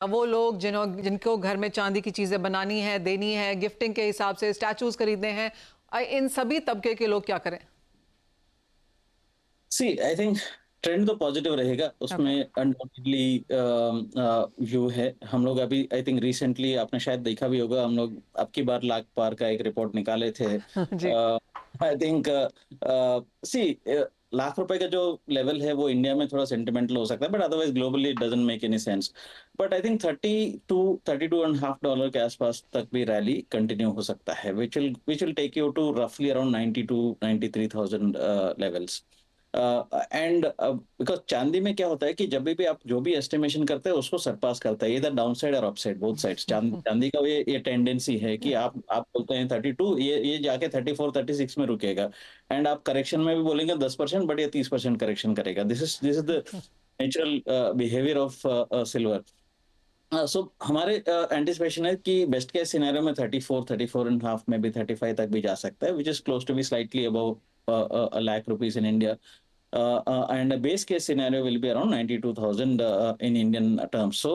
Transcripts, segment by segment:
वो लोग जिनको घर में चांदी की चीजें बनानी है, देनी है, गिफ्टिंग के हिसाब से स्टैचूज खरीदने हैं, इन सभी तबके के लोग क्या करें? सी आई थिंक ट्रेंड तो पॉजिटिव रहेगा ओके। उसमें अनडाउटेडली व्यू है। हम लोग अभी आई थिंक रिसेंटली आपने शायद देखा भी होगा, हम लोग अब की बार लाख पार का एक रिपोर्ट निकाले थे। जी। आई थिंक सी लाख रुपए का जो लेवल है वो इंडिया में थोड़ा सेंटिमेंटल हो सकता है, but otherwise globally it doesn't make any sense. But I think 32-32.5 dollar के आसपास तक भी रैली कंटिन्यू हो सकता है, which will take you to रफली अराउंड 92-93,000 लेवल्स। एंड बिकॉज चांदी में क्या होता है कि जब भी आप जो भी एस्टिमेशन करते हैं उसको सरपास करता है, इधर डाउन साइड और अप साइड बोथ साइड्स। चांदी का ये टेंडेंसी है कि आप बोलते हैं 32, ये जाके 34-36 में रुकेगा। एंड आप करेक्शन में भी बोलेंगे 10%, बट ये 30% करेक्शन करेगा। This is the natural behaviour of silver. So हमारे एंटिसिपेशन है कि बेस्ट केस सिनेरियो में 34-34.5 में भी 35 तक भी जा सकता है, which is close to be slightly above a lakh rupees in India. And the base case scenario will be around 92,000 in Indian terms. So,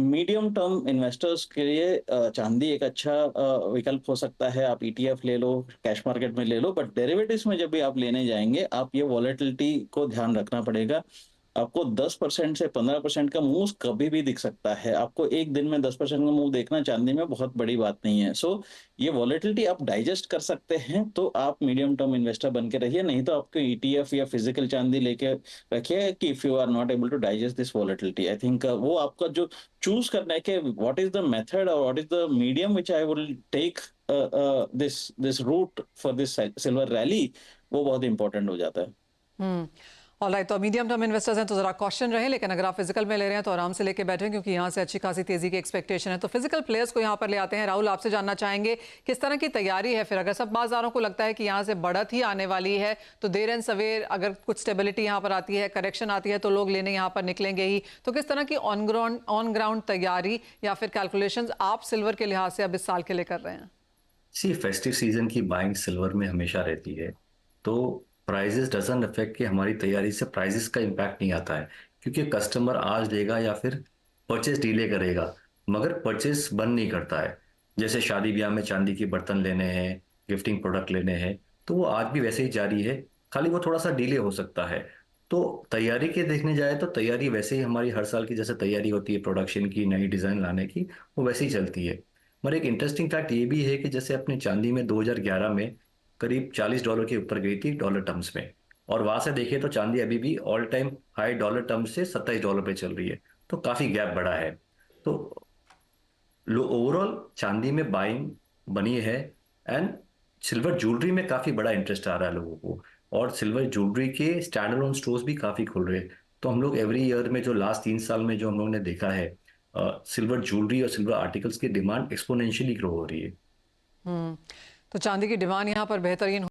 medium term investors के लिए चांदी एक अच्छा विकल्प हो सकता है। आप ETF ले लो, कैश मार्केट में ले लो, बट डेरिवेटिव्स में जब भी आप लेने जाएंगे, आप ये वॉलेटिलिटी को ध्यान रखना पड़ेगा। आपको 10% से 15% का मूव कभी भी दिख सकता है। आपको एक दिन में 10% का मूव देखना चांदी में बहुत बड़ी बात नहीं है। सो ये वॉलेटिलिटी आप डाइजेस्ट कर सकते हैं तो आप मीडियम टर्म इन्वेस्टर बन के रहिए, नहीं तो आपको ईटीएफ या फिजिकल चांदी लेके रखिए कि if you are not able to digest this volatility. I think वो आपका जो चूज करना है कि व्हाट इज द मेथड और what is the medium which I will take this this route for this silver rally, वो बहुत important हो जाता है। हम्म। ऑलराइट, तो मीडियम टर्म इन्वेस्टर्स हैं तो जरा कॉशन रहे, लेकिन अगर आप फिजिकल में ले रहे हैं तो आराम से लेके बैठें, क्योंकि यहाँ से अच्छी खासी तेजी की एक्सपेक्टेशन है। तो फिजिकल प्लेयर्स को यहाँ पर ले आते हैं। राहुल, आपसे जानना चाहेंगे किस तरह की तैयारी है फिर, अगर सब बाजारों को लगता है कि यहाँ से बढ़त ही आने वाली है, तो देर एंड सवेर अगर कुछ स्टेबिलिटी यहाँ पर आती है, करेक्शन आती है, तो लोग लेने यहाँ पर निकलेंगे ही। तो किस तरह की ऑन ग्राउंड तैयारी या फिर कैलकुलेशन आप सिल्वर के लिहाज से अब इस साल के लिए कर रहे हैं? सी फेस्टिव सीजन की बाइंग सिल्वर में हमेशा रहती है, तो प्राइजेस डजंट अफेक्ट कि हमारी तैयारी से प्राइजेस का इम्पैक्ट नहीं आता है, क्योंकि कस्टमर आज लेगा या फिर परचेस डिले करेगा मगर परचेस बंद नहीं करता है। जैसे शादी ब्याह में चांदी के बर्तन लेने हैं, गिफ्टिंग प्रोडक्ट लेने हैं, तो वो आज भी वैसे ही जारी है, खाली वो थोड़ा सा डिले हो सकता है। तो तैयारी के देखने जाए तो तैयारी वैसे ही हमारी हर साल की जैसे तैयारी होती है प्रोडक्शन की, नई डिज़ाइन लाने की, वो वैसे ही चलती है। मगर एक इंटरेस्टिंग फैक्ट ये भी है कि जैसे अपने चांदी में 2011 में करीब $40 के ऊपर गई थी डॉलर टर्म्स में, और वहां से देखिए तो चांदी अभी भी all time high dollar terms से $27 पे चल रही है, तो काफी गैप बढ़ा है। तो ओवरऑल चांदी में बाइंग बनी है। एंड सिल्वर ज्वेलरी में काफी बड़ा इंटरेस्ट आ रहा है लोगों को, और सिल्वर ज्वेलरी के स्टैंड अलोन स्टोर्स भी काफी खुल रहे हैं। तो हम लोग एवरी ईयर में जो लास्ट 3 साल में जो हम लोगों ने देखा है, सिल्वर ज्वेलरी और सिल्वर आर्टिकल्स की डिमांड एक्सपोनेंशियली ग्रो हो रही है। हम्म। तो चांदी की डिमांड यहाँ पर बेहतरीन